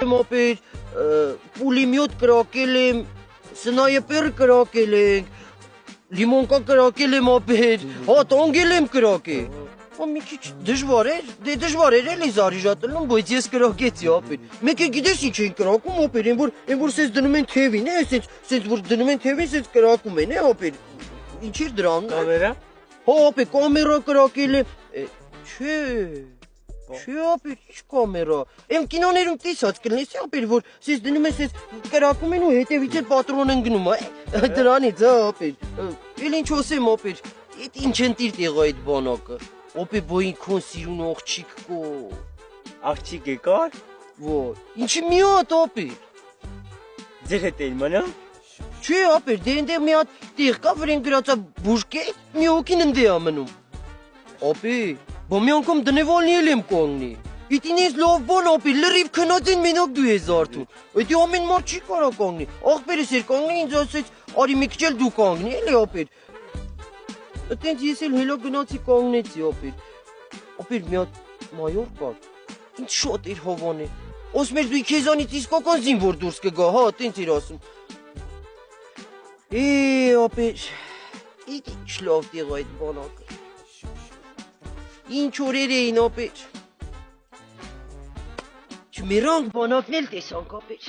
Մոպեր, պուլիմյոտ կրակել եմ, սնայեպեր կրակել ենք, լիմոնկա կրակել եմ ապեր, տանգել եմ կրակել։ Մի քիչ դժվար էր էլի զարիժատելնում, բայց ես կրակեցի ապեր։ Մեկ է գիտես ինչ էին կրակում ապեր, այն որ սենց դնում են թևին, սենց որ դնում են թևին, սենց կրակում են, ապեր։ Ինչ էր դրան։ Կամերա։ Ապեր, կամերա կրակել եմ։ Չէ, ապեր, ինչ կամերա։ Եմ կինոներում տեսած կլնես, ապեր, որ սենց դնում են, սենց կրակում են ու հետևից էլ պատրոն են գնում, դրանից, ապեր։ Էլ ինչ ասեմ, ապեր, ինչ ընտիր տեղա այդ բանակը։ Ապեր, բո ինքոն սիրուն աղջիկ կո։ Աղջիկ եկար։ Ոյ, ինչի մի հատ, ապեր։ Ձեր հետ էլ մնում։ Չէ, ապեր, դե ընդեղ մի հատ տեղ կա, վրեն գրածա բուժկե, մի հոգին ընդե ա մնում։ Ապեր, բո մի անգամ դնևալնի էլ եմ կանգնի։ Իտին ես լավ բան ապեր, լրիվ քնած են մենակ դու ես արդուն։ Այդի ամեն մարդ չի կարա կանգնի։ Աղբերս էր կանգնի, ինձ ասեց, արի մի քիչ էլ դու կանգնի, էլի ապեր։ Այդտենց ես էլ հելա գնացի կանգնեցի ապեր։ Ապեր մի հատ մայոր կար։ Ինչ շատ էր հավանել։ Ասում էր դու քեզանից իսկական զինվոր դուրս կգա, հա, տենց էր ասում։ Ապեր, ինչ լավ տեղ այդ բանակը։ Ինչ օրեր էին ապեր։ Չմերանք բանակն էլ տեսանք ապեր։